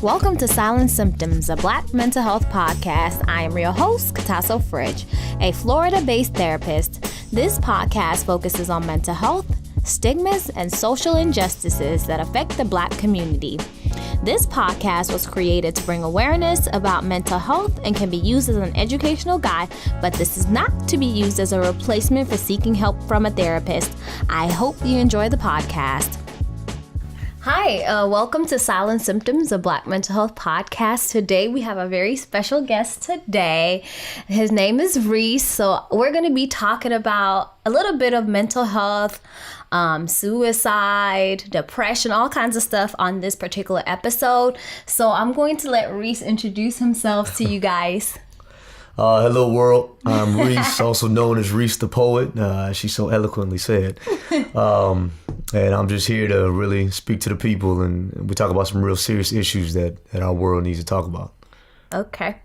Welcome to Silent Symptoms, a Black mental health podcast. I am your host, Katasso Fridge, a Florida-based therapist. This podcast focuses on mental health, stigmas, and social injustices that affect the Black community. This podcast was created to bring awareness about mental health and can be used as an educational guide, but this is not to be used as a replacement for seeking help from a therapist. I hope you enjoy the podcast. Hi, welcome to Silent Symptoms, a Black mental health podcast. Today we have a very special guest today. His name is Reese. So we're going to be talking about a little bit of mental health, suicide, depression, all kinds of stuff on this particular episode. So I'm going to let Reese introduce himself to you guys. Hello world, I'm Reese, also known as Reese the Poet, she so eloquently said. And I'm just here to really speak to the people, and we talk about some real serious issues that our world needs to talk about. Okay.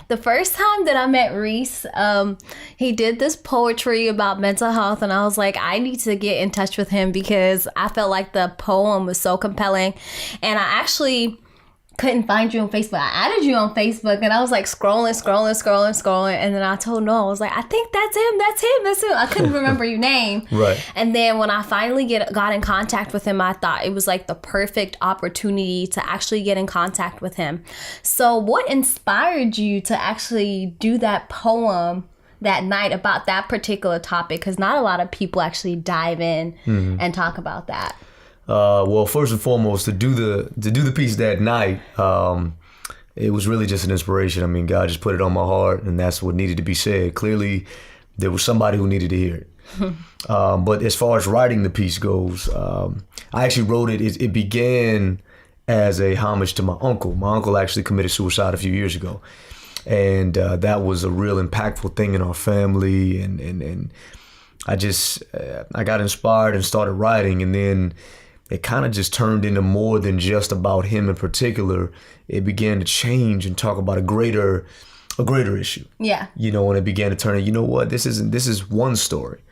The first time that I met Reese, he did this poetry about mental health, and I was like, I need to get in touch with him because I felt like the poem was so compelling. And I actually couldn't find you on Facebook. I added you on Facebook, and I was like scrolling, and then I told Noah, I was like, I think that's him. I couldn't remember your name. Right. And then when I finally got in contact with him, I thought it was like the perfect opportunity to actually get in contact with him. So what inspired you to actually do that poem that night about that particular topic? Because not a lot of people actually dive in and talk about that. Well, first and foremost, to do the piece that night, it was really just an inspiration. I mean, God just put it on my heart, and that's what needed to be said. Clearly, there was somebody who needed to hear it. But as far as writing the piece goes, I actually wrote it. It began as a homage to my uncle. My uncle actually committed suicide a few years ago, and that was a real impactful thing in our family. And I got inspired and started writing, and then it kind of just turned into more than just about him in particular. It began to change and talk about a greater issue. Yeah. You know, and it began to turn into, you know what, this is one story,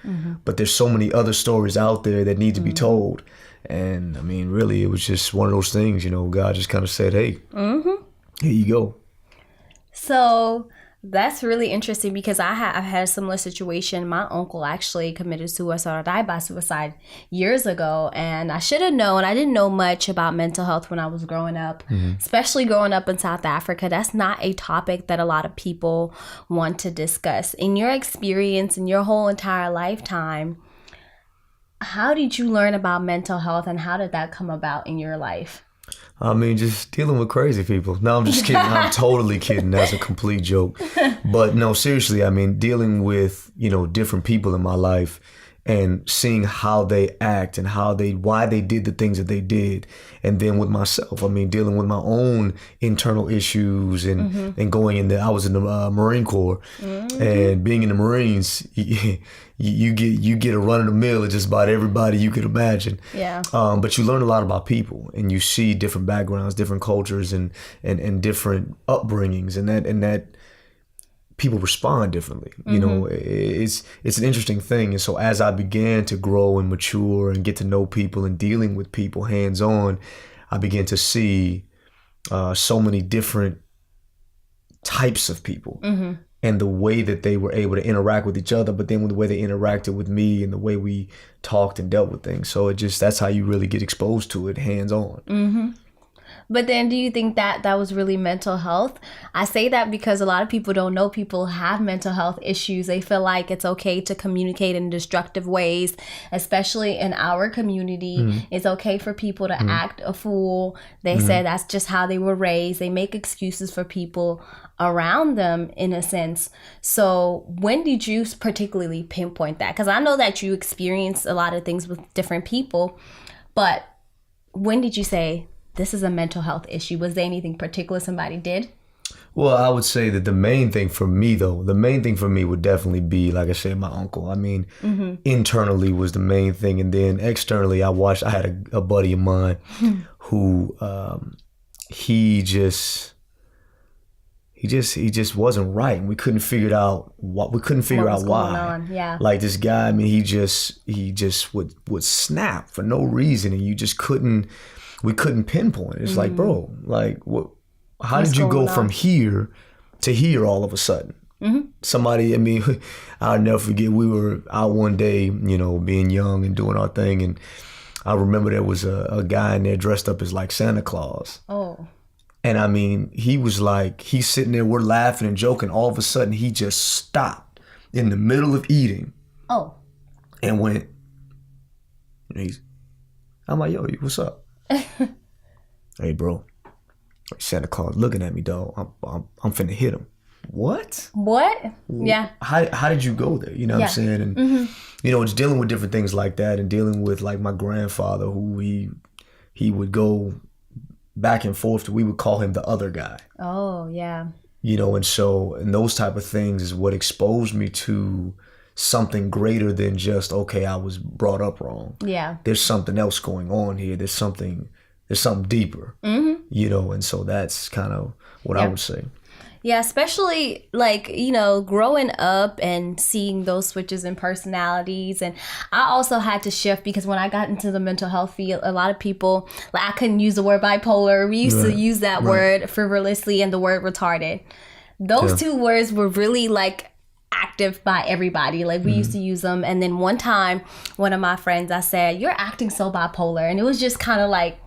but there's so many other stories out there that need to be told. And I mean, really, it was just one of those things, you know, God just kind of said, hey, here you go. So that's really interesting because I've had a similar situation. My uncle actually committed suicide or died by suicide years ago. And I should have known. I didn't know much about mental health when I was growing up, especially growing up in South Africa. That's not a topic that a lot of people want to discuss. In your experience, in your whole entire lifetime, how did you learn about mental health and how did that come about in your life? I mean, just dealing with crazy people. No, I'm just kidding. I'm totally kidding. That's a complete joke. But no, seriously, I mean, dealing with, you know, different people in my life and seeing how they act and why they did the things that they did. And then with myself, I mean, dealing with my own internal issues and going in I was in the Marine Corps and being in the Marines, you get a run of the mill of just about everybody you could imagine. Yeah. But you learn a lot about people, and you see different backgrounds, different cultures, and different upbringings, and that people respond differently. You know, it's an interesting thing. And so as I began to grow and mature and get to know people and dealing with people hands on, I began to see so many different types of people. And the way that they were able to interact with each other, but then with the way they interacted with me and the way we talked and dealt with things. So that's how you really get exposed to it hands on. But then do you think that was really mental health? I say that because a lot of people don't know people have mental health issues. They feel like it's okay to communicate in destructive ways, especially in our community. It's okay for people to act a fool. They say that's just how they were raised. They make excuses for people around them in a sense. So when did you particularly pinpoint that? Because I know that you experienced a lot of things with different people, but when did you say, this is a mental health issue? Was there anything particular somebody did? Well, I would say that the main thing for me would definitely be, like I said, my uncle. I mean, internally was the main thing. And then externally, I had a buddy of mine who he just wasn't right. And we couldn't figure out why. Yeah. Like this guy, I mean, he just would snap for no reason. And we couldn't pinpoint. It's like, bro, like how did you go from here to here all of a sudden? Mm-hmm. Somebody, I mean, I'll never forget, we were out one day, you know, being young and doing our thing. And I remember there was a guy in there dressed up as like Santa Claus. Oh. And I mean, he was like, he's sitting there, we're laughing and joking. All of a sudden, he just stopped in the middle of eating. Oh. And went, I'm like, yo, what's up? Hey, bro. Santa Claus looking at me, dog. I'm finna hit him. What? Yeah. How did you go there? You know what I'm saying? And, you know, it's dealing with different things like that, and dealing with like my grandfather, who he would go back and forth to, we would call him the other guy. Oh, yeah. You know, and those type of things is what exposed me to something greater than just, okay, I was brought up wrong. Yeah. There's something else going on here. There's something deeper, you know, and so that's kind of what I would say. Yeah, especially like, you know, growing up and seeing those switches in personalities. And I also had to shift because when I got into the mental health field, a lot of people, like, I couldn't use the word bipolar. We used to use that word frivolously, and the word retarded. Those two words were really like active by everybody. Like, we used to use them. And then one time, one of my friends, I said, "You're acting so bipolar." And it was just kind of like,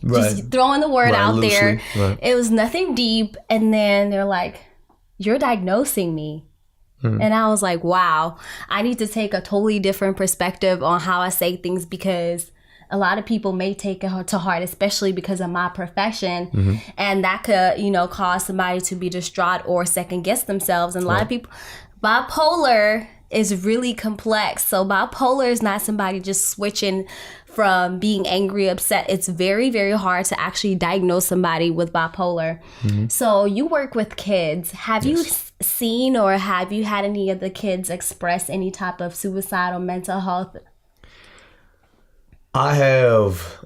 just throwing the word out loosely, there. It was nothing deep. And then they're like, "You're diagnosing me." And I was like, wow, I need to take a totally different perspective on how I say things, because a lot of people may take it to heart, especially because of my profession. And that could, you know, cause somebody to be distraught or second guess themselves. And a lot of people, bipolar is really complex. So bipolar is not somebody just switching from being angry, upset. It's very, very hard to actually diagnose somebody with bipolar. So you work with kids. Have you seen, or have you had any of the kids express any type of suicidal mental health? I have.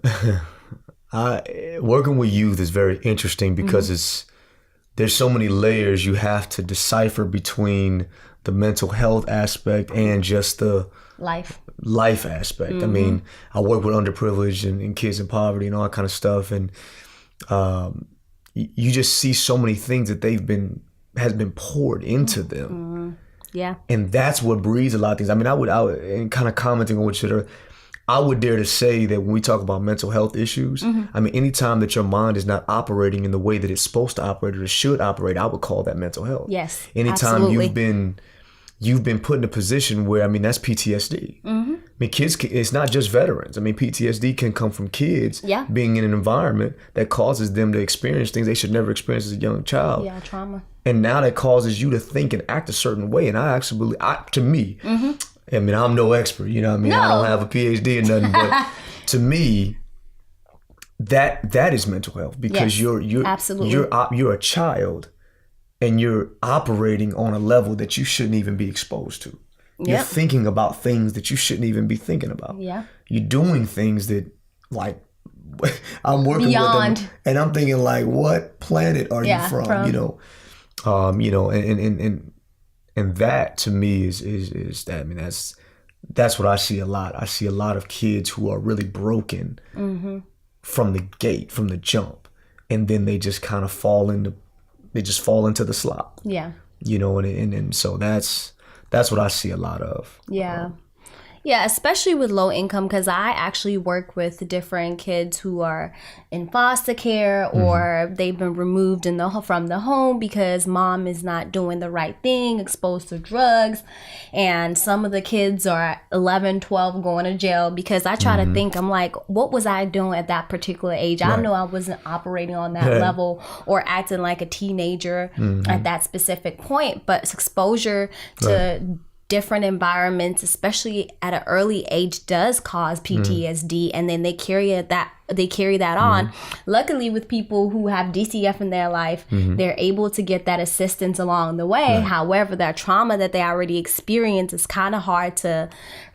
Working with youth is very interesting because there's so many layers you have to decipher between the mental health aspect and just the life aspect. I mean, I work with underprivileged and kids in poverty and all that kind of stuff, and you just see so many things that has been poured into them. Yeah, and that's what breeds a lot of things. I mean, I would and kind of commenting on what you said, I would dare to say that when we talk about mental health issues, I mean, anytime that your mind is not operating in the way that it's supposed to operate or it should operate, I would call that mental health. Yes, anytime absolutely. you've been put in a position where, I mean, that's PTSD. I mean, kids, it's not just veterans. I mean, PTSD can come from kids being in an environment that causes them to experience things they should never experience as a young child. Yeah, trauma. And now that causes you to think and act a certain way. And I actually believe, to me, I mean, I'm no expert, you know what I mean? No. I don't have a PhD or nothing, but to me, that is mental health, because you're absolutely. You're a child and you're operating on a level that you shouldn't even be exposed to. You're thinking about things that you shouldn't even be thinking about. Yeah. You're doing things that, like, I'm working beyond with them and I'm thinking, like, what planet are you from? You know, and that to me is that, I mean, that's what I see a lot. I see a lot of kids who are really broken from the gate, from the jump, and then they just kind of fall into the slop. Yeah. You know, and so that's what I see a lot of. Yeah. Yeah, especially with low income, because I actually work with different kids who are in foster care or they've been removed from the home because mom is not doing the right thing, exposed to drugs. And some of the kids are 11, 12 going to jail, because I try to think, I'm like, what was I doing at that particular age? I know I wasn't operating on that level or acting like a teenager at that specific point, but it's exposure to different environments, especially at an early age, does cause PTSD, and then they carry that on. Luckily, with people who have DCF in their life, they're able to get that assistance along the way. However, that trauma that they already experienced is kind of hard to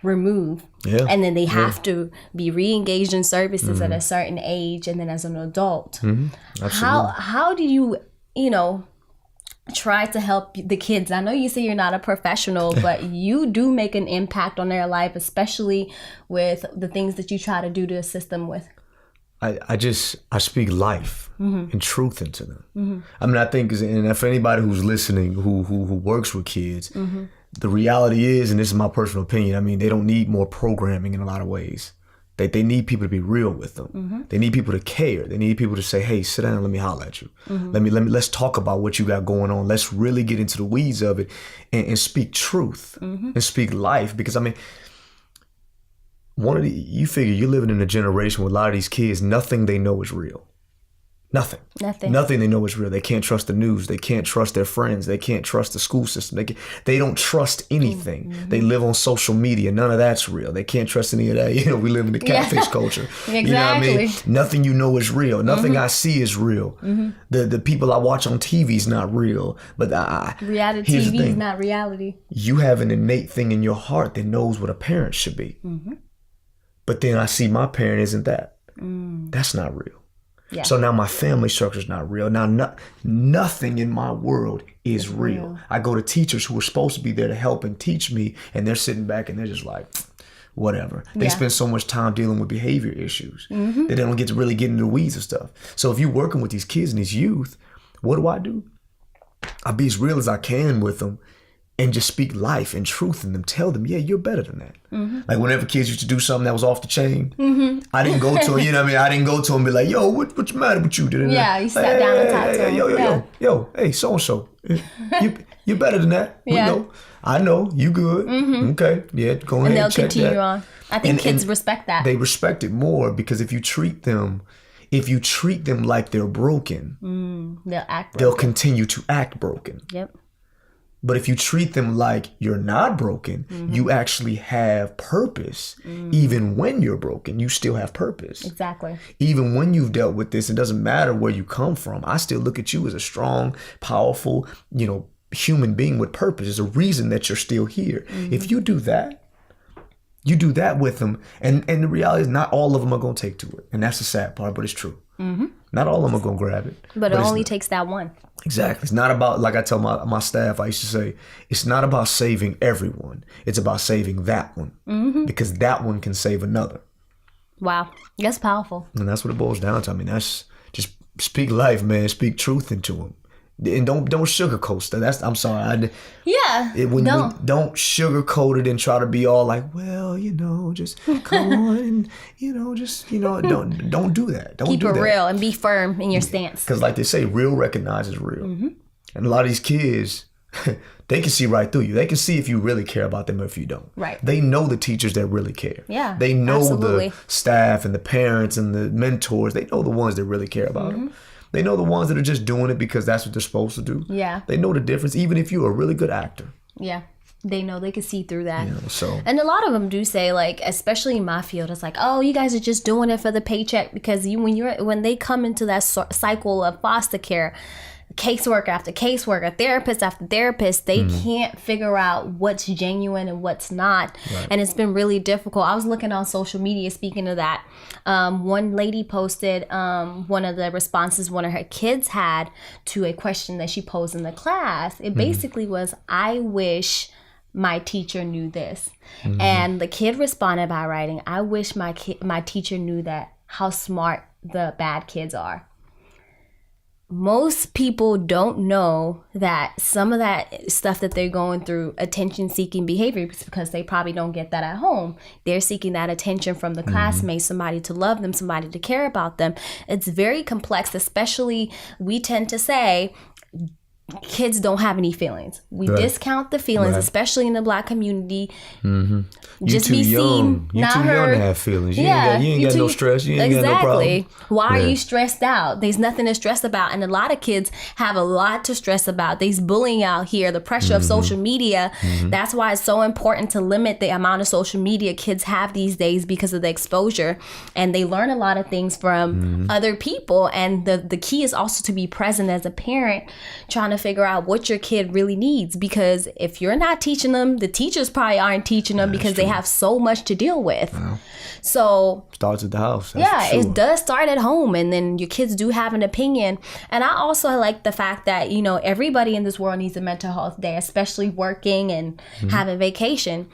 remove. And then they have to be re-engaged in services at a certain age, and then as an adult. How do you try to help the kids? I know you say you're not a professional, but you do make an impact on their life, especially with the things that you try to do to assist them with. I speak life and truth into them. I mean, I think, and for anybody who's listening who works with kids, the reality is, and this is my personal opinion, I mean, they don't need more programming in a lot of ways. They need people to be real with them. They need people to care. They need people to say, hey, sit down and let me holler at you. Let's talk about what you got going on. Let's really get into the weeds of it and speak truth and speak life. Because I mean, you figure you're living in a generation with a lot of these kids, nothing they know is real. Nothing they know is real. They can't trust the news. They can't trust their friends. They can't trust the school system. They don't trust anything. They live on social media. None of that's real. They can't trust any of that. You know, we live in the catfish culture. Exactly. You know what I mean? Nothing you know is real. Nothing I see is real. The people I watch on TV is not real. But reality TV is not reality. You have an innate thing in your heart that knows what a parent should be. But then I see my parent isn't that. That's not real. Yeah. So now my family structure is not real. Now nothing in my world is real. I go to teachers who are supposed to be there to help and teach me, and they're sitting back and they're just like, whatever. They spend so much time dealing with behavior issues that they don't get to really get into the weeds of stuff. So if you're working with these kids and these youth, what do? I be as real as I can with them and just speak life and truth in them. Tell them, yeah, you're better than that. Like whenever kids used to do something that was off the chain, I didn't go to them, you know what I mean? I didn't go to them and be like, yo, what's the matter with you? Yeah, you sat down and talked to them. Yo, hey, so-and-so, you're better than that. We know. I know, you good. Okay, yeah, go ahead and they'll check continue that. On. I think kids respect that. They respect it more because if you treat them like they're broken, they'll continue to act broken. Yep. But if you treat them like you're not broken, you actually have purpose. Even when you're broken, you still have purpose. Exactly. Even when you've dealt with this, it doesn't matter where you come from. I still look at you as a strong, powerful, human being with purpose. There's a reason that you're still here. If you do that with them, and the reality is not all of them are going to take to it. And that's the sad part, but it's true. Not all of them are going to grab it. But it only takes that one. Exactly. It's not about, like I tell my staff, I used to say, it's not about saving everyone. It's about saving that one. Because that one can save another. Wow. That's powerful. And that's what it boils down to. I mean, that's just speak life, man. Speak truth into them. And don't sugarcoat stuff. I'm sorry. Don't sugarcoat it and try to be all like, well, just come on and, don't do that. Don't keep do it that. real and be firm in your stance. Because like they say, real recognizes real. And a lot of these kids, they can see right through you. They can see if you really care about them or if you don't. Right. They know the teachers that really care. Yeah. They know absolutely. The staff and the parents and the mentors. They know the ones that really care about them. They know the ones that are just doing it because that's what they're supposed to do. Yeah. They know the difference, even if you're a really good actor. Yeah. They know, they can see through that. So. And a lot of them do say, like, especially in my field, it's like, oh, you guys are just doing it for the paycheck, because when they come into that cycle of foster care, caseworker after caseworker, therapist after therapist, they can't figure out what's genuine and what's not. Right. And it's been really difficult. I was looking on social media, speaking of that. One lady posted one of the responses one of her kids had to a question that she posed in the class. It basically was, I wish my teacher knew this. And the kid responded by writing, I wish my teacher knew that, how smart the bad kids are. Most people don't know that some of that stuff that they're going through, attention-seeking behavior, because they probably don't get that at home. They're seeking that attention from the classmates, somebody to love them, somebody to care about them. It's very complex, especially we tend to say kids don't have any feelings. We discount the feelings, especially in the Black community. Just be seen, not heard. You're too young to have feelings. You ain't got no stress. You ain't got no problem. Why are you stressed out? There's nothing to stress about. And a lot of kids have a lot to stress about. There's bullying out here, the pressure of social media. That's why it's so important to limit the amount of social media kids have these days, because of the exposure. And they learn a lot of things from other people. And the key is also to be present as a parent, trying to figure out what your kid really needs, because if you're not teaching them, the teachers probably aren't teaching them, because they have so much to deal with. So starts at the house. It does start at home, and then your kids do have an opinion. And I also like the fact that everybody in this world needs a mental health day, especially working and having vacation.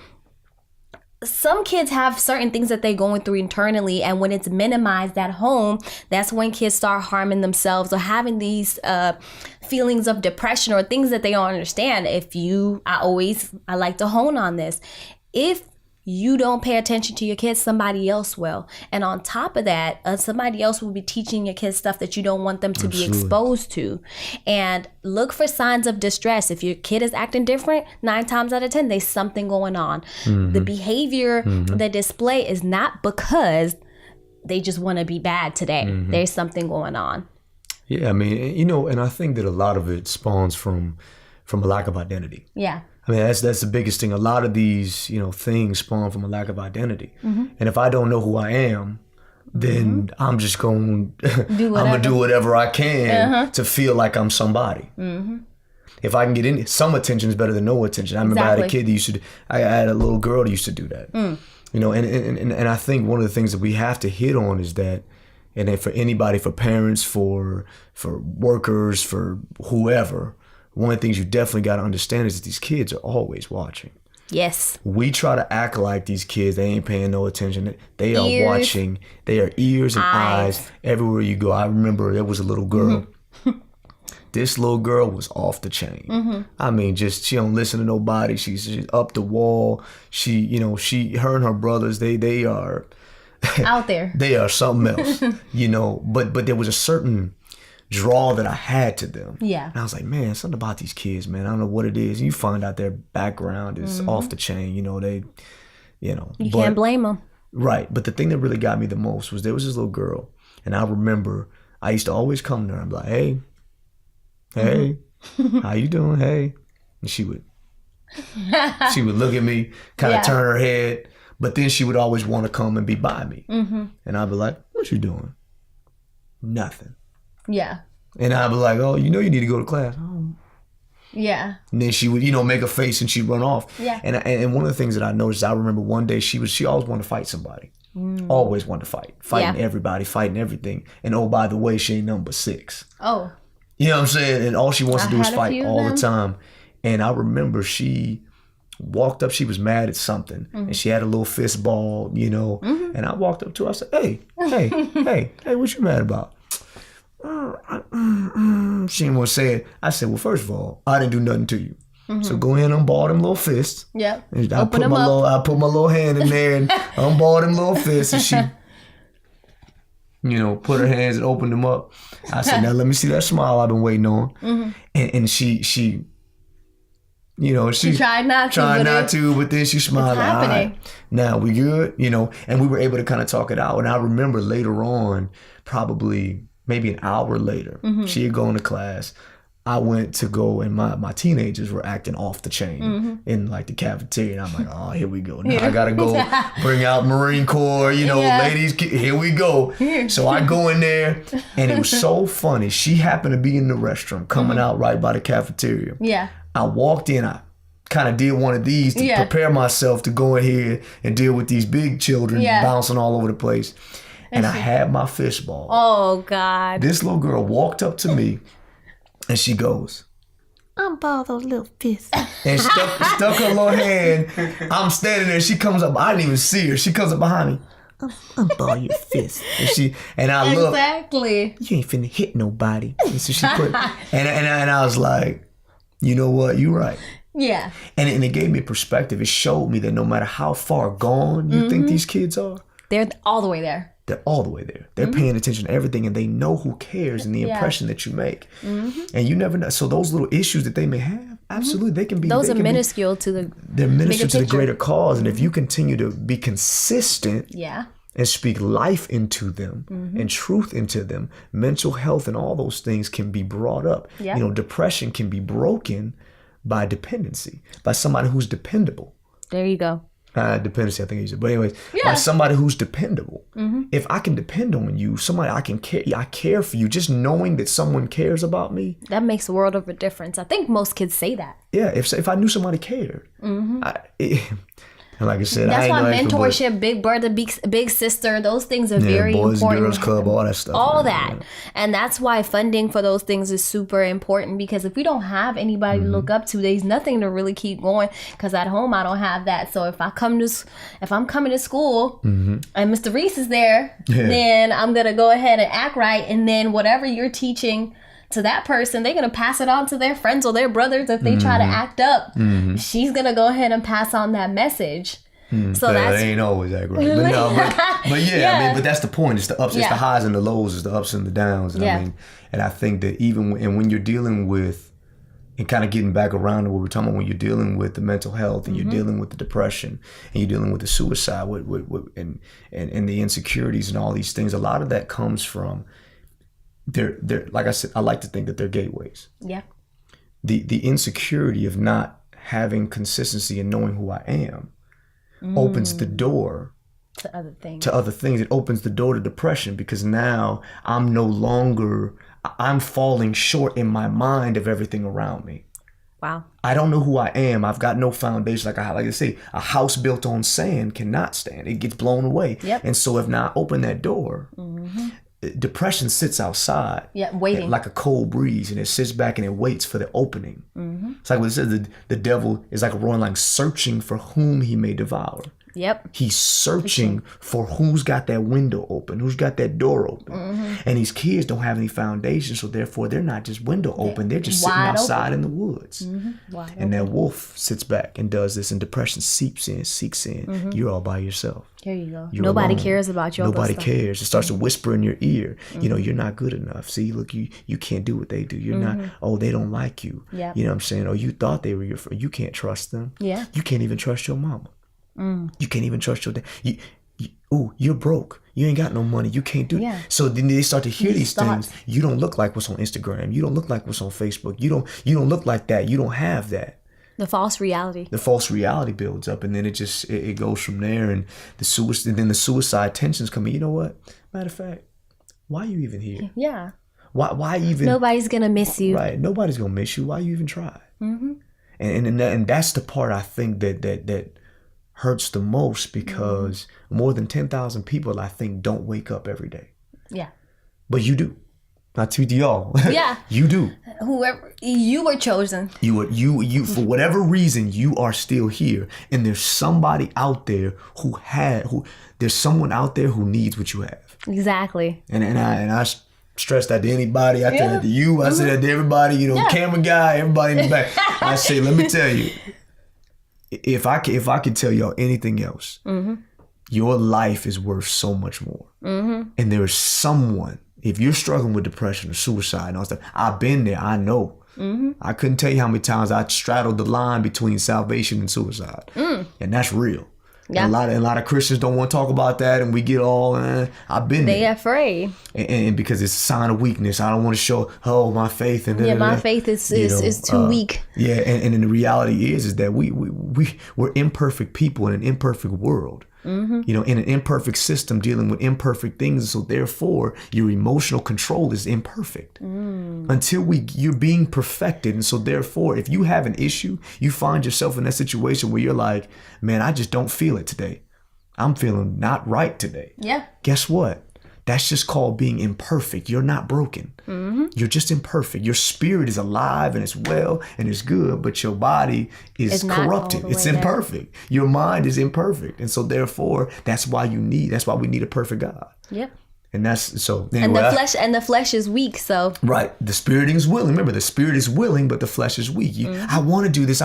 some kids have certain things that they're going through internally, and when it's minimized at home, that's when kids start harming themselves or having these feelings of depression or things that they don't understand. I like to hone on this. If you don't pay attention to your kids, somebody else will. And on top of that, somebody else will be teaching your kids stuff that you don't want them to be exposed to. And look for signs of distress. If your kid is acting different, 9 times out of 10, there's something going on. The behavior they display is not because they just want to be bad today. There's something going on. Yeah, I mean, you know, and I think that a lot of it spawns from a lack of identity. Yeah. I mean, that's the biggest thing. A lot of these, you know, things spawn from a lack of identity. And if I don't know who I am, then I'm just going to do whatever I can to feel like I'm somebody. If I can get some attention is better than no attention. I remember I had a kid that I had a little girl that used to do that. You know, and I think one of the things that we have to hit on is that, and then for anybody, for parents, for workers, for whoever, one of the things you definitely got to understand is that these kids are always watching. Yes. We try to act like these kids, they ain't paying no attention. They are watching. They are ears and eyes everywhere you go. I remember there was a little girl. This little girl was off the chain. I mean, she don't listen to nobody. She's up the wall. Her and her brothers, they are out there. They are something else, you know. But there was a certain draw that I had to them. Yeah. And I was like, man, something about these kids, man. I don't know what it is. You find out their background is off the chain. You know, You can't blame them. Right. But the thing that really got me the most was there was this little girl, and I remember I used to always come to her and be like, hey, how you doing? Hey. And she would look at me, kind of turn her head, but then she would always want to come and be by me. And I'd be like, what you doing? Nothing. Yeah. And I'd be like, oh, you know you need to go to class. Oh. Yeah. And then she would, make a face and she'd run off. Yeah. And one of the things that I noticed, I remember one day she always wanted to fight somebody. Always wanted to fight. Fighting everybody, fighting everything. And oh, by the way, she ain't number 6. Oh. You know what I'm saying? And all she wants to do is fight all the time. And I remember she walked up, she was mad at something. And she had a little fist ball, And I walked up to her, I said, hey, what you mad about? She didn't want to say it. I said, well, first of all, I didn't do nothing to you. So go ahead and unball them little fists. Yep. I put my little hand in there and unball them little fists. And she, put her hands and opened them up. I said, now let me see that smile I've been waiting on. And she tried not to, but then she smiled. It's happening. All right, now we good, and we were able to kind of talk it out. And I remember later on, probably maybe an hour later, she had gone to class. I went to go, and my teenagers were acting off the chain in like the cafeteria. And I'm like, oh, here we go. Now I got to go bring out Marine Corps, ladies, here we go. So I go in there, and it was so funny. She happened to be in the restroom coming out right by the cafeteria. Yeah. I walked in, I kind of did one of these to prepare myself to go in here and deal with these big children bouncing all over the place. And I had my fist ball. Oh, God. This little girl walked up to me, and she goes, unball those little fists. And stuck her little hand. I'm standing there. She comes up. I didn't even see her. She comes up behind me. Unball your fist. And I look. Exactly. You ain't finna hit nobody. And so she put, and I was like, you know what? You're right. Yeah. And it gave me perspective. It showed me that no matter how far gone you think these kids are, they're all the way there. They're all the way there. They're paying attention to everything, and they know who cares and the impression that you make. And you never know. So those little issues that they may have, absolutely, they can be. Those are minuscule to the. They're minuscule to the greater cause, and if you continue to be consistent, and speak life into them and truth into them, mental health and all those things can be brought up. Yeah. Depression can be broken by dependency, by somebody who's dependable. There you go. Dependency, I think you said. But anyways, by somebody who's dependable. If I can depend on you, somebody I care for you, just knowing that someone cares about me. That makes a world of a difference. I think most kids say that. Yeah, if I knew somebody cared. And like I said, that's why I ain't no expert, mentorship, big brother, big sister, those things are very Boys important. and Girls Club, all that stuff. All man, that. yeah. And that's why funding for those things is super important, because if we don't have anybody to look up to, there's nothing to really keep going, because at home I don't have that. So if I'm coming to school and Mr. Reese is there, then I'm going to go ahead and act right, and then whatever you're teaching to that person, they're going to pass it on to their friends or their brothers. If they try to act up, she's going to go ahead and pass on that message. So that ain't always that great. But no, but yeah, I mean, but that's the point. It's the ups, it's the highs and the lows, it's the ups and the downs. And I mean, and I think that even when you're dealing with, and kind of getting back around to what we're talking about, when you're dealing with the mental health and you're dealing with the depression and you're dealing with the suicide and the insecurities and all these things, a lot of that comes from they're like I said, I like to think that they're gateways. Yeah. The insecurity of not having consistency and knowing who I am opens the door to other things. It opens the door to depression, because now I'm falling short in my mind of everything around me. Wow. I don't know who I am. I've got no foundation. Like I say, a house built on sand cannot stand. It gets blown away. Yep. And so if not open that door, depression sits outside, waiting like a cold breeze, and it sits back and it waits for the opening. It's like what it says, the devil is like a roaring lion, searching for whom he may devour. Yep. He's searching for who's got that window open, who's got that door open. And these kids don't have any foundation, so therefore they're not just window open, they're just sitting outside in the woods. And that wolf sits back and does this, and depression seeps in. You're all by yourself. There you go. You're Nobody alone. cares about your Nobody cares. It starts to whisper in your ear, you know, you're not good enough. See, look, you can't do what they do. You're not, they don't like you. You know what I'm saying? You thought they were your friend. You can't trust them. Yeah. You can't even trust your mama. You can't even trust your dad. You're broke. You ain't got no money. You can't do it. So then they start to hear these things. You don't look like what's on Instagram. You don't look like what's on Facebook. You don't look like that. You don't have that. The false reality. The false reality builds up, and then it goes from there, and the suicide tensions come in. You know what? Matter of fact, why are you even here? Yeah. Why even? Nobody's gonna miss you. Right. Nobody's gonna miss you. Why you even try? And that's the part I think that hurts the most, because more than 10,000 people, I think, don't wake up every day. Yeah. But you do. Not to y'all. Yeah. You do. Whoever, you were chosen. You for whatever reason, you are still here. And there's somebody out there there's someone out there who needs what you have. Exactly. And I stress that to anybody. I tell that to you. I say that to everybody, camera guy, everybody in the back. I say, let me tell you, if I could tell y'all anything else, your life is worth so much more. And there is someone, if you're struggling with depression or suicide and all stuff, I've been there, I know. I couldn't tell you how many times I straddled the line between salvation and suicide. And that's real. Yeah. And a lot of Christians don't want to talk about that, and we get all, I've been there. They afraid. And because it's a sign of weakness. I don't want to show, my faith. And my faith is too weak. Yeah, and the reality is that we're imperfect people in an imperfect world. In an imperfect system dealing with imperfect things. So therefore, your emotional control is imperfect until you're being perfected. And so therefore, if you have an issue, you find yourself in that situation where you're like, man, I just don't feel it today. I'm feeling not right today. Yeah. Guess what? That's just called being imperfect. You're not broken. You're just imperfect. Your spirit is alive and it's well and it's good, but your body is corrupted. It's imperfect. There. Your mind is imperfect. And so therefore, that's why we need a perfect God. Yep. And that's so. Anyway, and the flesh is weak. So right, the spirit is willing. Remember, the spirit is willing, but the flesh is weak. I want to do this.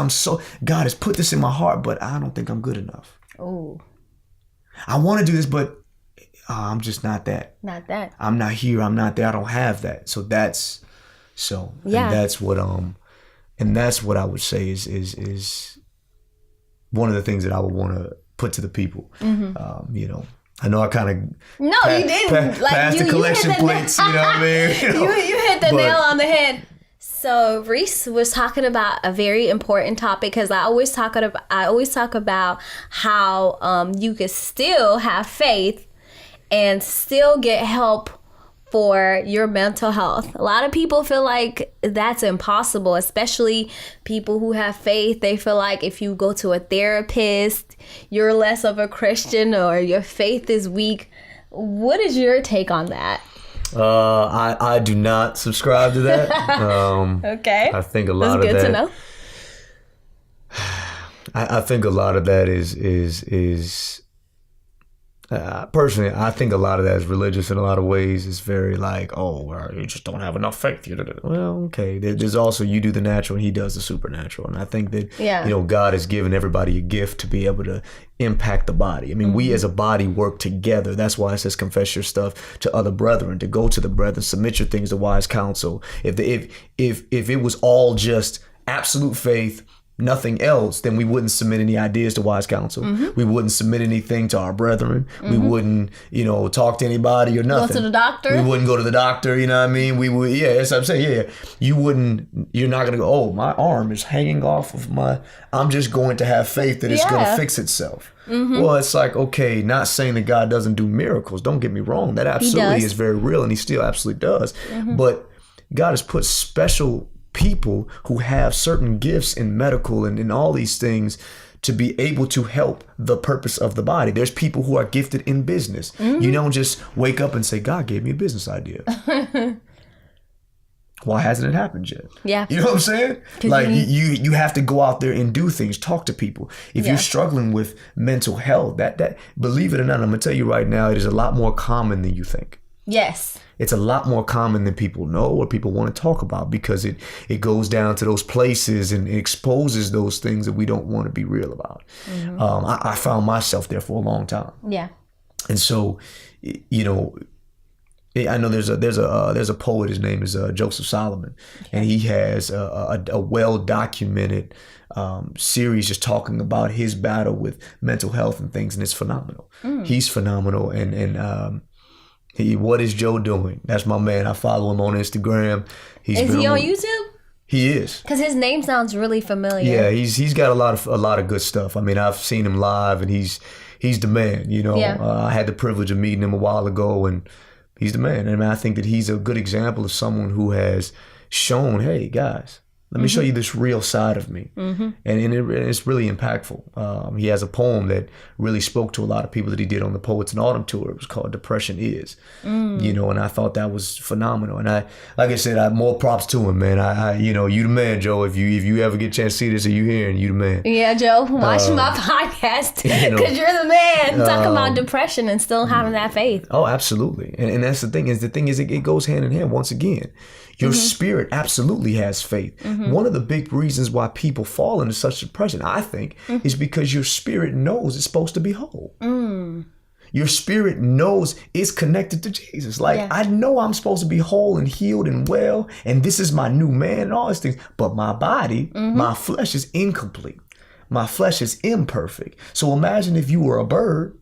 God has put this in my heart, but I don't think I'm good enough. Oh. I want to do this, but I'm just not that. Not that. I'm not here. I'm not there. I don't have that. So that's yeah. And that's what I would say is one of the things that I would want to put to the people. I know I kind of you didn't pass the collection plates. You know what I mean? You hit the nail on the head. So Reese was talking about a very important topic, because I always talk about how you could still have faith and still get help for your mental health. A lot of people feel like that's impossible, especially people who have faith. They feel like if you go to a therapist, you're less of a Christian or your faith is weak. What is your take on that? I do not subscribe to that. Okay. I think a lot of that. That's good to know. I think a lot of that is personally, I think a lot of that is religious in a lot of ways. It's very like, oh, well, you just don't have enough faith. Well, okay. There's also, you do the natural and he does the supernatural. And I think that, God has given everybody a gift to be able to impact the body. I mean, we as a body work together. That's why it says confess your stuff to other brethren, to go to the brethren, submit your things to wise counsel. If it was all just absolute faith, nothing else, then we wouldn't submit any ideas to wise counsel. We wouldn't submit anything to our brethren. We wouldn't, talk to anybody or nothing. Go to the doctor. We wouldn't go to the doctor, you know what I mean? We would, that's what I'm saying. Yeah. You're not going to go, oh, my arm is hanging off of I'm just going to have faith that it's going to fix itself. Well, it's like, okay, not saying that God doesn't do miracles. Don't get me wrong. That absolutely is very real and he still absolutely does. But God has put special people who have certain gifts in medical and in all these things to be able to help the purpose of the body. There's people who are gifted in business. You don't just wake up and say, God gave me a business idea. Why hasn't it happened yet? Yeah. You know what I'm saying? Like you have to go out there and do things, talk to people. If you're struggling with mental health, that believe it or not, I'm gonna tell you right now, it is a lot more common than you think. Yes. It's a lot more common than people know or people want to talk about because it goes down to those places and it exposes those things that we don't want to be real about. I found myself there for a long time. Yeah. And so, I know there's a poet. His name is Joseph Solomon, and he has a well documented series just talking about his battle with mental health and things, and it's phenomenal. He's phenomenal, and what is Joe doing? That's my man. I follow him on Instagram. Is he on YouTube? He is. Because his name sounds really familiar. Yeah, he's got a lot of good stuff. I mean, I've seen him live, and he's the man. I had the privilege of meeting him a while ago, and he's the man. And I think that he's a good example of someone who has shown, hey guys, let me show you this real side of me. And it's really impactful. He has a poem that really spoke to a lot of people that he did on the Poets in Autumn tour. It was called Depression Is. And I thought that was phenomenal. And like I said, more props to him, man. You the man, Joe. If you ever get a chance to see this or you hearing, you the man. Yeah, Joe, watch my podcast because you're the man. Talking about depression and still having that faith. Oh, absolutely. And that's the thing is it goes hand in hand once again. Your spirit absolutely has faith. One of the big reasons why people fall into such depression, I think, is because your spirit knows it's supposed to be whole. Your spirit knows it's connected to Jesus. Like, I know I'm supposed to be whole and healed and well, and this is my new man and all these things. But my body, my flesh is incomplete. My flesh is imperfect. So imagine if you were a bird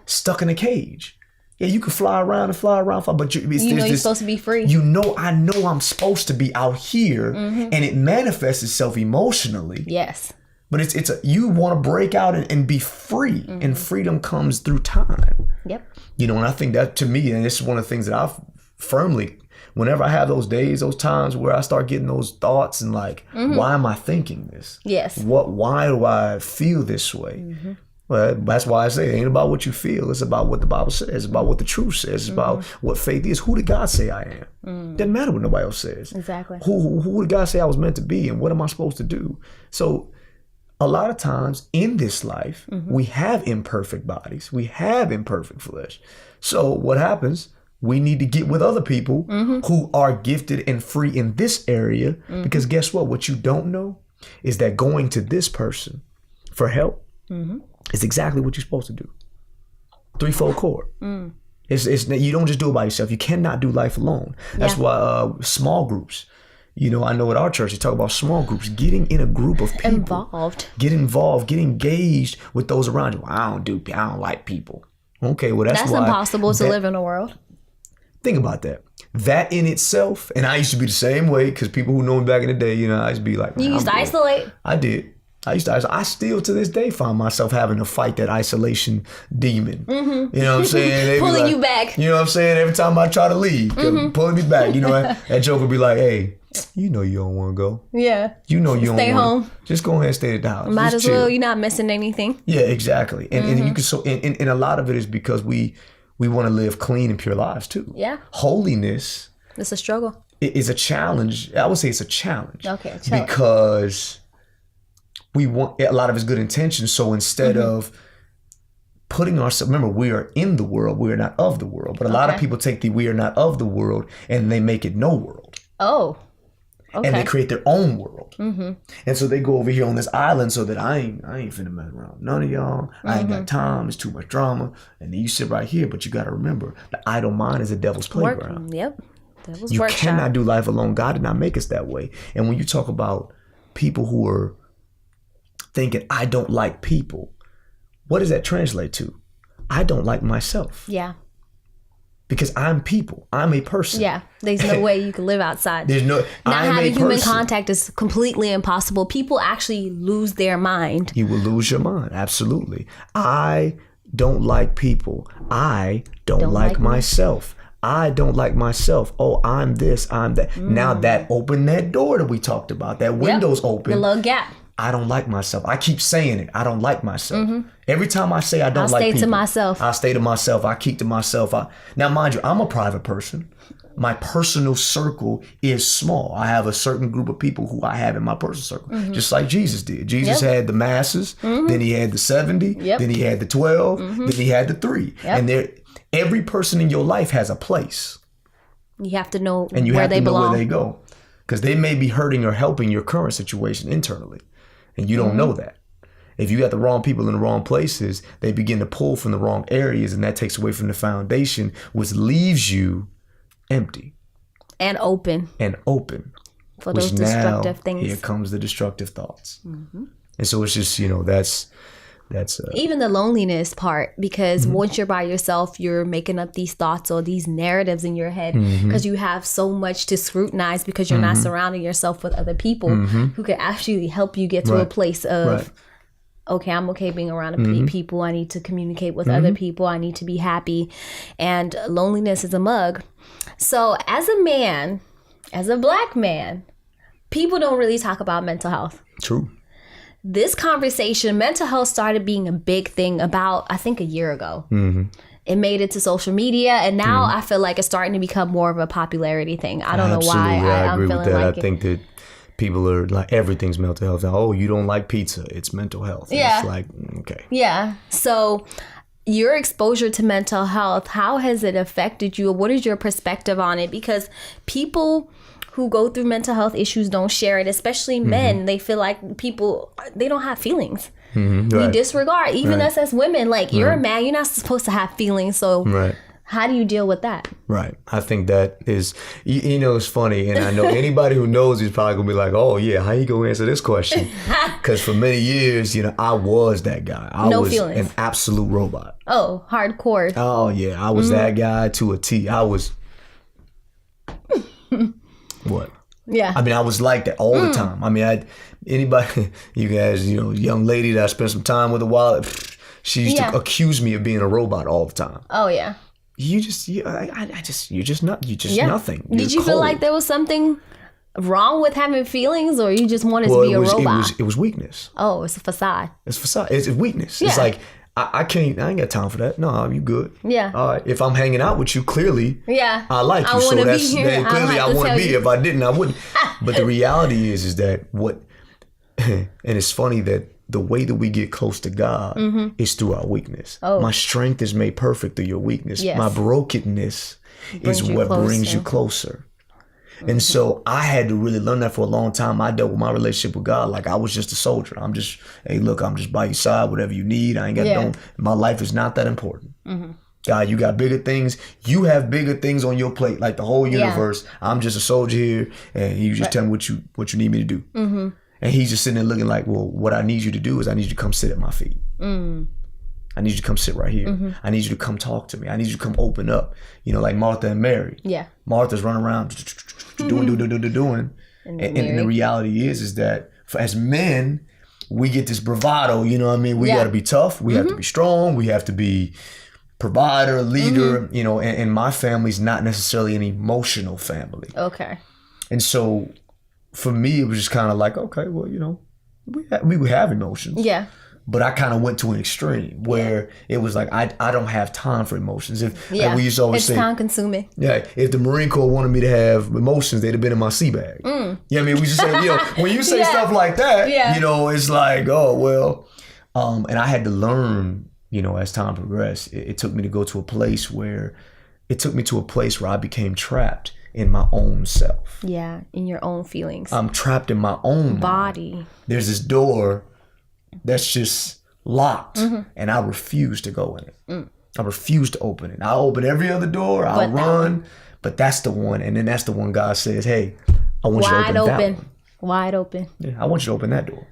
stuck in a cage. Yeah, you can fly around, but you're supposed to be free. I know I'm supposed to be out here, and it manifests itself emotionally. Yes. But you want to break out and be free, and freedom comes through time. Yep. And I think that to me, and this is one of the things that I firmly, whenever I have those days, those times where I start getting those thoughts and like, why am I thinking this? Yes. Why do I feel this way? Well, that's why I say it ain't about what you feel. It's about what the Bible says. It's about what the truth says. It's about what faith is. Who did God say I am? Doesn't matter what nobody else says. Exactly. Who did God say I was meant to be, and what am I supposed to do? So a lot of times in this life, we have imperfect bodies. We have imperfect flesh. So what happens? We need to get with other people who are gifted and free in this area, because guess what? What you don't know is that going to this person for help is exactly what you're supposed to do. Threefold cord. It's you don't just do it by yourself. You cannot do life alone. That's why small groups. I know at our church, they talk about small groups, getting in a group of people. Get involved, get engaged with those around you. I don't like people. Okay, well that's why. That's impossible to live in a world. Think about that. That in itself, and I used to be the same way, because people who know me back in the day, I used to be like, you used to isolate? I did. I still to this day find myself having to fight that isolation demon. Mm-hmm. You know what I'm saying? They pulling you back. You know what I'm saying? Every time I try to leave, pulling me back. You know, that joke would be like, hey, you know you don't want to go. Yeah. You know you don't stay home. Just go ahead and stay at the house. Might just as chill. well. You're not missing anything. Yeah, exactly. And you can and a lot of it is because we want to live clean and pure lives too. Yeah. Holiness. It's a struggle. It is a challenge. I would say it's a challenge. Okay. Because we want a lot of it's good intentions. So instead of putting ourselves, remember, we are in the world. We are not of the world. But a lot of people take the we are not of the world and they make it no world. Oh. Okay. And they create their own world. Mm-hmm. And so they go over here on this island so that I ain't finna mess around. None of y'all. I ain't got time. It's too much drama. And then you sit right here. But you got to remember, the idle mind is a devil's playground. Yep. Devil's you workshop. cannot do life alone. God did not make us that way. And when you talk about people who are thinking, I don't like people, what does that translate to? I don't like myself. Yeah. Because I'm people. I'm a person. Yeah. There's no way you can live outside. There's no. Not having human contact is completely impossible. People actually lose their mind. You will lose your mind. Absolutely. I don't like people. I don't like myself. I don't like myself. Oh, I'm this, I'm that. Now that opened that door that we talked about. That window's open. The little gap. I don't like myself. I keep saying it. I don't like myself. Every time I say I don't like people, I'll stay to myself. I stay to myself. I keep to myself. Now, mind you, I'm a private person. My personal circle is small. I have a certain group of people who I have in my personal circle, just like Jesus did. Jesus had the masses, then he had the 70, then he had the 12, then he had the 3. And every person in your life has a place. You have to know and you where have they to know belong. where they go, because they may be hurting or helping your current situation internally. And you don't know that. If you got the wrong people in the wrong places, they begin to pull from the wrong areas, and that takes away from the foundation, which leaves you empty. And open. For those destructive things. Here comes the destructive thoughts. And so it's just, that's even the loneliness part, because once you're by yourself, you're making up these thoughts or these narratives in your head because you have so much to scrutinize, because you're not surrounding yourself with other people who can actually help you get to a place of, okay, I'm okay being around people. I need to communicate with other people. I need to be happy. And loneliness is a mug. So as a man, as a Black man, people don't really talk about mental health. True. This conversation, mental health, started being a big thing about, I think, a year ago. It made it to social media, and now I feel like it's starting to become more of a popularity thing. I don't know why. I agree with that. Like I think that people are like, everything's mental health. Oh, you don't like pizza. It's mental health. Yeah. It's like, okay. Yeah. So your exposure to mental health, how has it affected you? What is your perspective on it? Because people who go through mental health issues don't share it, especially men. They feel like people, they don't have feelings. We disregard, even us as women, like you're a man, you're not supposed to have feelings. So how do you deal with that? Right. I think that is, it's funny. And I know anybody who knows is probably going to be like, oh yeah, how you going to answer this question? Because for many years, I was that guy. I was feelings. An absolute robot. Oh, hardcore. Oh yeah. I was that guy to a T. I was... What? Yeah. I mean, I was like that all the time. I mean, anybody, you guys, young lady that I spent some time with a while, she used to accuse me of being a robot all the time. Oh yeah. You're just nothing. Did you feel like there was something wrong with having feelings, or you just wanted to be a robot? It was weakness. Oh, it's a facade. It's facade. It's weakness. Yeah. It's like, I ain't got time for that. No, you good. Yeah. All right. If I'm hanging out with you, clearly, I like you. So that's clearly I want to be. If I didn't, I wouldn't. But the reality is that and it's funny that the way that we get close to God is through our weakness. Oh. My strength is made perfect through your weakness. Yes. My brokenness is what brings you closer. And so I had to really learn that for a long time. I dealt with my relationship with God like I was just a soldier. I'm just by your side, whatever you need. I ain't got my life is not that important. God, you got bigger things. You have bigger things on your plate, like the whole universe. I'm just a soldier here, and you just tell me what you need me to do. And he's just sitting there looking like, well, what I need you to do is I need you to come sit at my feet. I need you to come sit right here. I need you to come talk to me. I need you to come open up. Like Martha and Mary. Yeah. Martha's running around doing. And the reality is that as men, we get this bravado, you know what I mean? We got to be tough. We have to be strong. We have to be provider, leader, you know, and my family's not necessarily an emotional family. Okay. And so for me, it was just kind of like, okay, well, you know, we would have emotions. Yeah. But I kind of went to an extreme where it was like, I don't have time for emotions. Like we used to always say, it's time consuming. Yeah, if the Marine Corps wanted me to have emotions, they'd have been in my sea bag. You know what I mean? We just say, you know, when you say stuff like that, you know, it's like, oh, well. And I had to learn, you know, as time progressed, it took me to go to a place where I became trapped in my own self. Yeah, in your own feelings. I'm trapped in my own body. Mind. There's this door that's just locked, and I refuse to go in it. I refuse to open it. I'll open every other door. I'll run, but that's the one. And then that's the one God says, hey, I want you to open that one. Wide open. Yeah, I want you to open that door.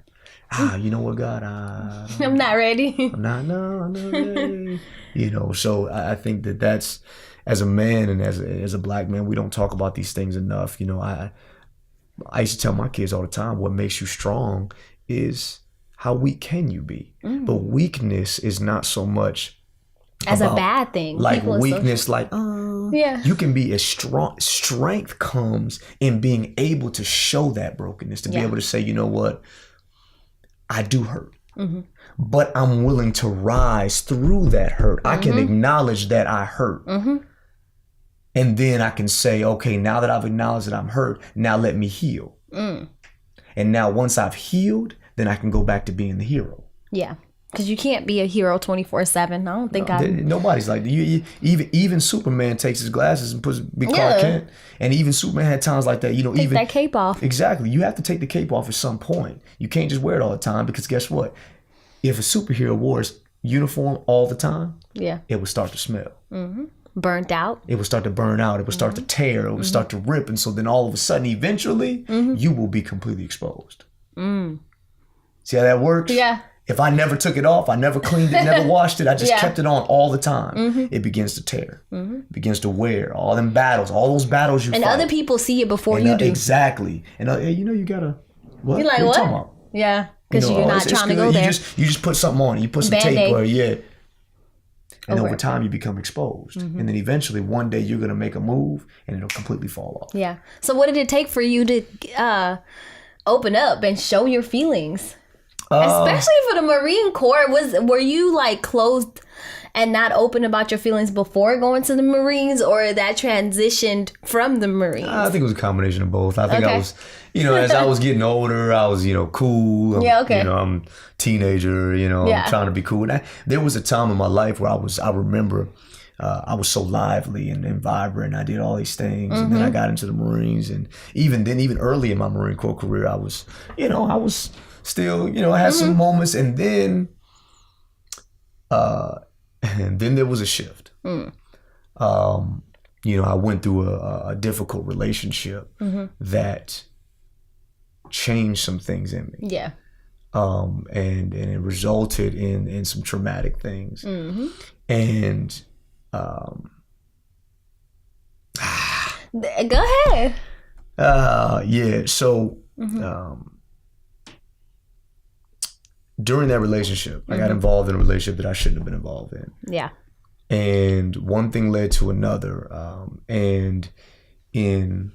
You know what, God? I'm not ready. I'm not ready. You know, so I think that's, as a man and as a black man, we don't talk about these things enough. You know, I used to tell my kids all the time, what makes you strong is how weak can you be? But weakness is not so much as a bad thing. Like weakness, like you can be as strong. Strength comes in being able to show that brokenness, to be able to say, you know what, I do hurt, but I'm willing to rise through that hurt. I can acknowledge that I hurt. And then I can say, okay, now that I've acknowledged that I'm hurt, now let me heal. And now once I've healed, then I can go back to being the hero. Yeah. Because you can't be a hero 24/7. I don't think nobody's like that. Even Superman takes his glasses and puts big Clark Kent. And even Superman had times like that. You know, take that cape off. Exactly. You have to take the cape off at some point. You can't just wear it all the time, because guess what? If a superhero wore his uniform all the time, it would start to smell. Burnt out. It would start to burn out. It would start to tear. It would start to rip. And so then all of a sudden, eventually, you will be completely exposed. See how that works? Yeah. If I never took it off, I never cleaned it, never washed it, I just kept it on all the time, it begins to tear. It begins to wear. All them battles, all those battles you fight. And other people see it before you do. Exactly. And you know, you gotta, what? You're like, what? Are you talking about? Yeah. Because you're not trying to go there. You just put something on. You put some tape or and over time you become exposed. And then eventually one day you're going to make a move and it'll completely fall off. Yeah. So what did it take for you to open up and show your feelings? Especially for the Marine Corps. Were you like closed and not open about your feelings before going to the Marines, or that transitioned from the Marines? I think it was a combination of both. I think I was, you know, as I was getting older, I was, you know, cool. You know, I'm a teenager, you know, I'm trying to be cool. And there was a time in my life where I remember I was so lively and vibrant. I did all these things. And then I got into the Marines. And even early in my Marine Corps career, I was still, you know, I had some moments. And then there was a shift. You know, I went through a difficult relationship that changed some things in me. Yeah. And it resulted in some traumatic things. And go ahead. So during that relationship, I got involved in a relationship that I shouldn't have been involved in. Yeah. And one thing led to another. And in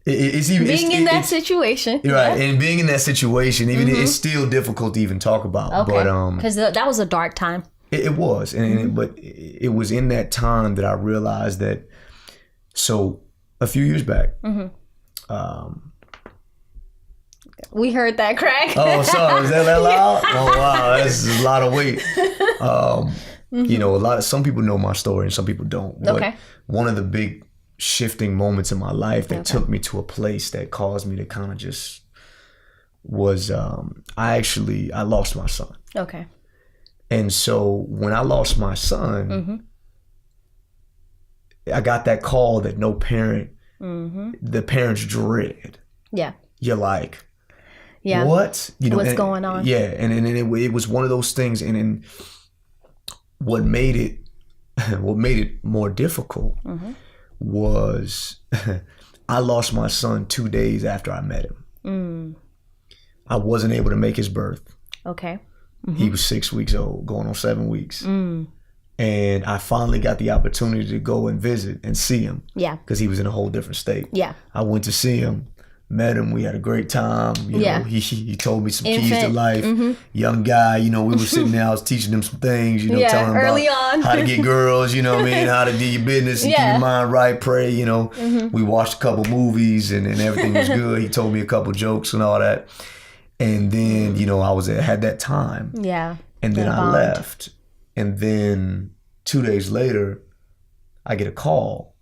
it's even being in that situation, right? And being in that situation, even it's still difficult to even talk about. Okay. But because that was a dark time. It was, but it was in that time that I realized that. So a few years back, we heard that crack. Oh, sorry, is that loud? Oh wow, that's a lot of weight. You know, some people know my story and some people don't. But one of the big shifting moments in my life that took me to a place that caused me to kind of just was I lost my son. Okay. And so when I lost my son, I got that call that no parent, the parents dread. Yeah. You're like, what? You know, what's going on? Yeah. And it was one of those things. And what made it more difficult was I lost my son 2 days after I met him. I wasn't able to make his birth. Okay. He was 6 weeks old, going on 7 weeks. And I finally got the opportunity to go and visit and see him. Yeah. Because he was in a whole different state. Yeah. I went to see him, met him. We had a great time. You know, he told me some keys to life. Young guy, you know, we were sitting there. I was teaching him some things, you know, telling him early about on. how to get girls, you know what I mean, how to do your business and keep your mind right, pray, you know. We watched a couple movies and everything was good. He told me a couple jokes and all that. And then, you know, I had that time. Yeah. And then I left. And then 2 days later, I get a call.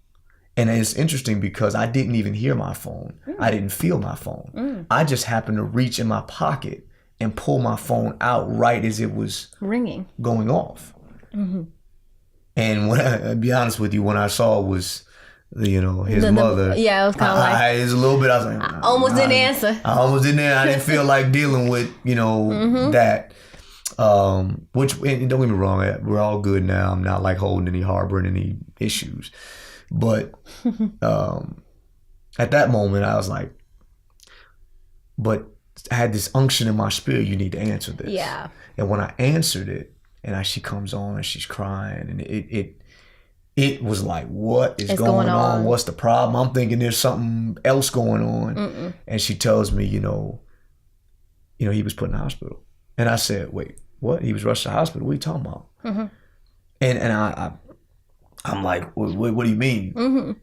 And it's interesting because I didn't even hear my phone. I didn't feel my phone. I just happened to reach in my pocket and pull my phone out right as it was ringing, going off. And when I'll be honest with you, when I saw it was, you know, his mother. Yeah, it was kind of like. It was a little bit, I was like. I almost didn't answer. I almost didn't answer. I didn't feel like dealing with, you know, that. Which, and don't get me wrong, we're all good now. I'm not like harboring any issues. But at that moment, I was like, but I had this unction in my spirit, you need to answer this. Yeah. And when I answered it, and she comes on and she's crying, and it was like, what is going on? What's the problem? I'm thinking there's something else going on. And she tells me, you know, he was put in the hospital. And I said, wait, what? He was rushed to the hospital? What are you talking about? And I'm like, what do you mean?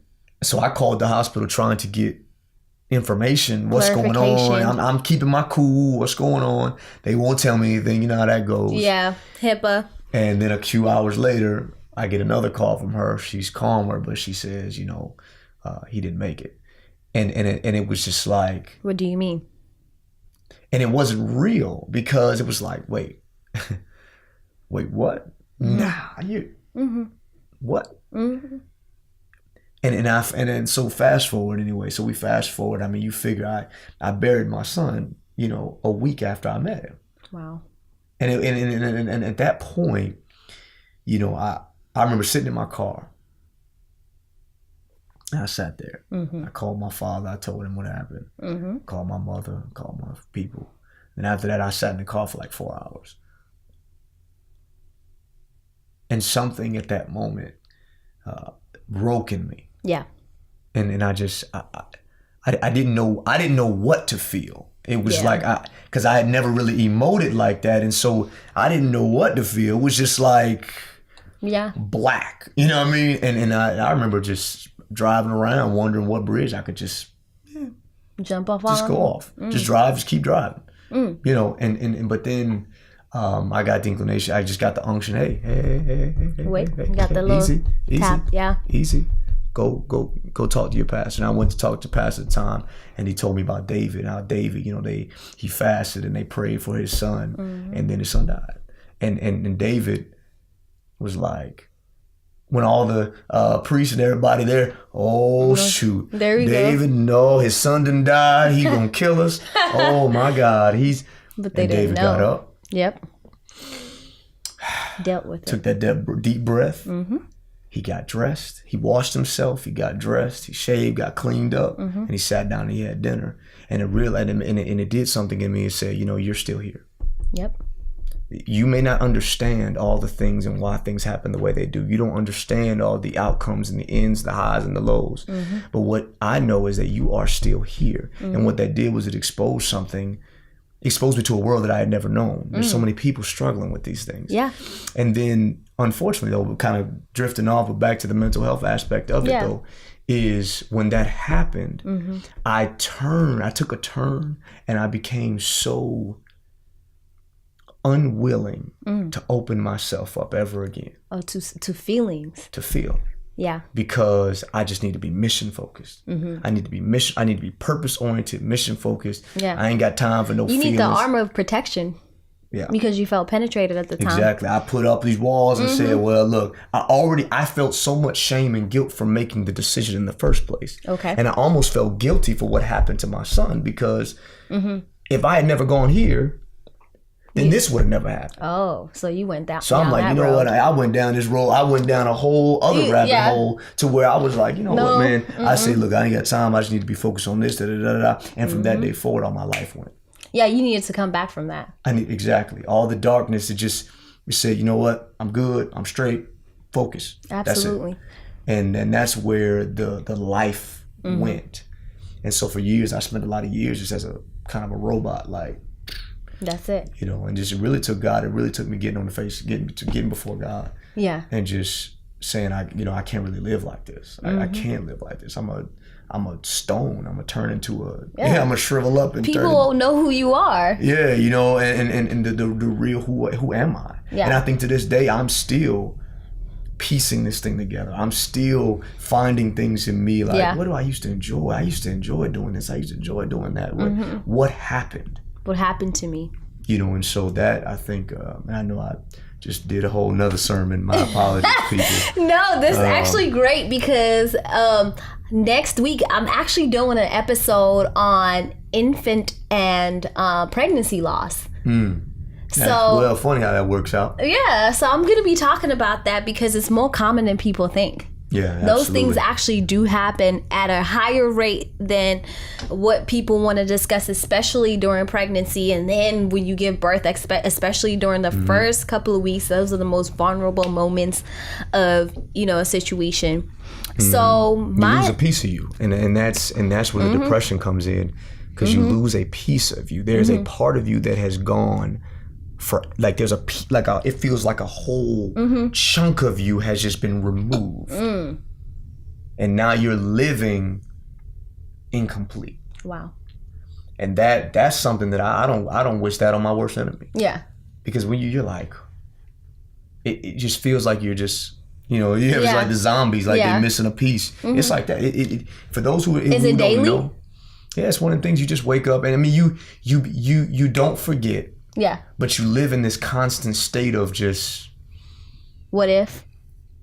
So I called the hospital trying to get information. What's going on? I'm keeping my cool. What's going on? They won't tell me anything. You know how that goes. Yeah, HIPAA. And then a few hours later, I get another call from her. She's calmer, but she says, you know, he didn't make it. And it was just like. What do you mean? And it wasn't real because it was like, wait, what? Nah, you, what? And then so fast forward anyway. So we fast forward. I mean, you figure I buried my son, you know, a week after I met him. Wow. And at that point, you know, I remember sitting in my car. And I sat there. I called my father. I told him what happened. Called my mother. Called my people. And after that, I sat in the car for like 4 hours. And something at that moment broke in me. Yeah. And I just I didn't know what to feel. It was like because I had never really emoted like that, and so I didn't know what to feel. It was just like black. You know what I mean? And I remember just driving around wondering what bridge I could just jump off on. Just go off. Just drive, just keep driving. You know, and but then I got the inclination, I just got the unction, hey. Wait, you got the little tap, easy. Go talk to your pastor. And I went to talk to pastor at the time, and he told me about David, how David, you know, he fasted and they prayed for his son, and then his son died. And David was like, when all the priests and everybody there, oh shoot, there David, no, his son didn't die, he gonna kill us. Oh my God, but they didn't David know. got up. Yep. Dealt with it. Took that deep breath. He got dressed. He washed himself. He got dressed. He shaved, got cleaned up, and he sat down and he had dinner. And it did something in me and said, you know, you're still here. Yep. You may not understand all the things and why things happen the way they do. You don't understand all the outcomes and the ends, the highs and the lows. But what I know is that you are still here. And what that did was it exposed me to a world that I had never known. There's so many people struggling with these things. Yeah. And then, unfortunately, though, kind of drifting off, but back to the mental health aspect of it, though, is when that happened, I took a turn, and I became so unwilling to open myself up ever again. Oh, to feelings. To feel. Yeah. Because I just need to be mission focused. I need to be purpose oriented, mission focused. Yeah. I ain't got time for no feelings. You need the armor of protection. Yeah. Because you felt penetrated at the time. Exactly. I put up these walls and said, well, look, I felt so much shame and guilt for making the decision in the first place. Okay. And I almost felt guilty for what happened to my son because if I had never gone here, then this would have never happened. Oh, so you went down. So I'm like, you know what? I went down this road. I went down a whole other rabbit hole to where I was like, you know what, man? I say, look, I ain't got time. I just need to be focused on this. And from that day forward, all my life went. Yeah, you needed to come back from that. Exactly. All the darkness, it said, you know what? I'm good. I'm straight. Focus. Absolutely. That's it. And that's where the life went. And so for years, I spent a lot of years just as a kind of a robot, like. That's it. You know, and just it really took God. It really took me getting on the face, getting before God. Yeah. And just saying, I can't really live like this. I can't live like this. I'm a stone. I'm gonna turn into I'm gonna shrivel up and people won't know who you are. Yeah, you know, and the real who am I? Yeah. And I think to this day I'm still piecing this thing together. I'm still finding things in me like, what do I used to enjoy? I used to enjoy doing this. I used to enjoy doing that. What happened? What happened to me? You know, and so that I think, and I know I just did a whole nother sermon. My apologies, people. No, this is actually great because next week I'm actually doing an episode on infant and pregnancy loss. So, well, funny how that works out. Yeah, so I'm going to be talking about that because it's more common than people think. Yeah, absolutely. Those things actually do happen at a higher rate than what people want to discuss, especially during pregnancy. And then when you give birth, especially during the first couple of weeks, those are the most vulnerable moments of, you know, a situation. So you lose a piece of you. And that's where the depression comes in, because you lose a piece of you. There's a part of you that has gone for, like, there's it feels like a whole chunk of you has just been removed, and now you're living incomplete. Wow. And that's something that I don't wish that on my worst enemy. Yeah. Because when you're like, it just feels like you're just, you know, it's like the zombies, like they're missing a piece. It's like that. It for those who don't daily? Know, it's one of the things you just wake up and I mean you don't forget. Yeah. But you live in this constant state of just what if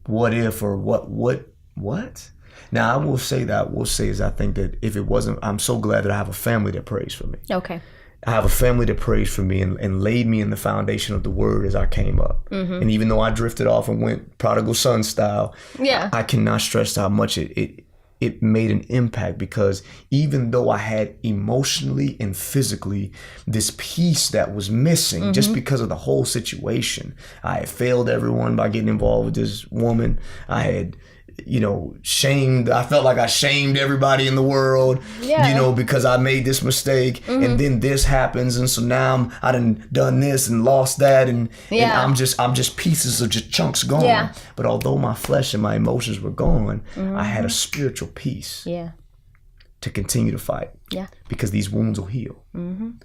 or what? Now I will say I think that if it wasn't, I'm so glad that I have a family that prays for me. Okay. I have a family that prays for me and laid me in the foundation of the word as I came up. And even though I drifted off and went prodigal son style, I cannot stress how much it made an impact, because even though I had emotionally and physically this piece that was missing just because of the whole situation, I had failed everyone by getting involved with this woman. I had, you know, I felt like I shamed everybody in the world, you know, because I made this mistake and then this happens. And so now I done this and lost that. And I'm just pieces of just chunks gone. Yeah. But although my flesh and my emotions were gone, I had a spiritual peace to continue to fight. Yeah. Because these wounds will heal.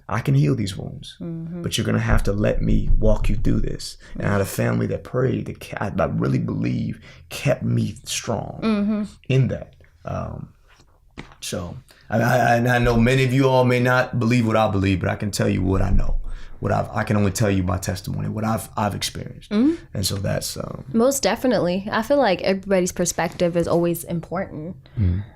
I can heal these wounds, but you're going to have to let me walk you through this. And I had a family that prayed, that I really believe kept me strong in that. So I know many of you all may not believe what I believe, but I can tell you what I know. I can only tell you my testimony, what I've experienced. And so that's most definitely. I feel like everybody's perspective is always important.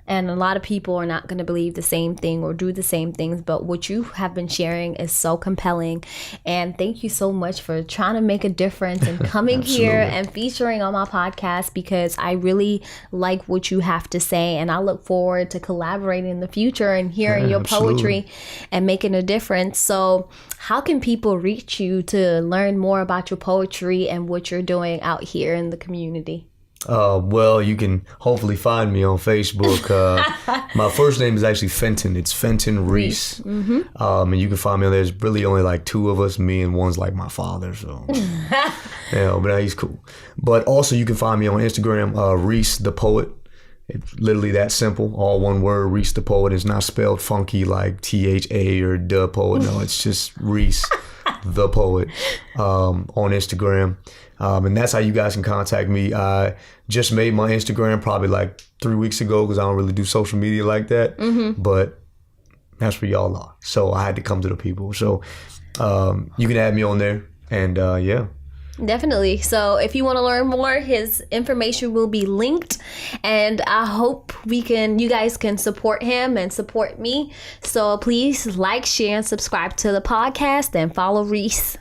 And a lot of people are not going to believe the same thing or do the same things, but what you have been sharing is so compelling. And thank you so much for trying to make a difference and coming here and featuring on my podcast, because I really like what you have to say, and I look forward to collaborating in the future and hearing your poetry and making a difference. So how can people reach you to learn more about your poetry and what you're doing out here in the community? Well, you can hopefully find me on Facebook. My first name is actually Fenton. It's Fenton Reese. And you can find me on there. There's really only like two of us, me and one's like my father. So, but he's cool. But also you can find me on Instagram, Reese the Poet. It's literally that simple. All one word, Reese the Poet. It's not spelled funky like THA or the Poet. No, it's just Reese the Poet on Instagram. And that's how you guys can contact me. I just made my Instagram probably like 3 weeks ago, because I don't really do social media like that. But that's where y'all are. So I had to come to the people. So you can add me on there. And Definitely. So if you want to learn more, his information will be linked, and I hope you guys can support him and support me. So please like, share, and subscribe to the podcast, and follow Reese.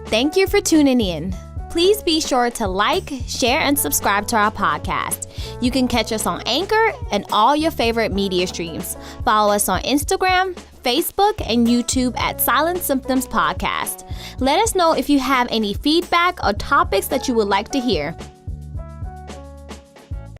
Thank you for tuning in. Please be sure to like, share, and subscribe to our podcast. You can catch us on Anchor and all your favorite media streams. Follow us on Instagram, Facebook, and YouTube at Silent Symptoms Podcast. Let us know if you have any feedback or topics that you would like to hear.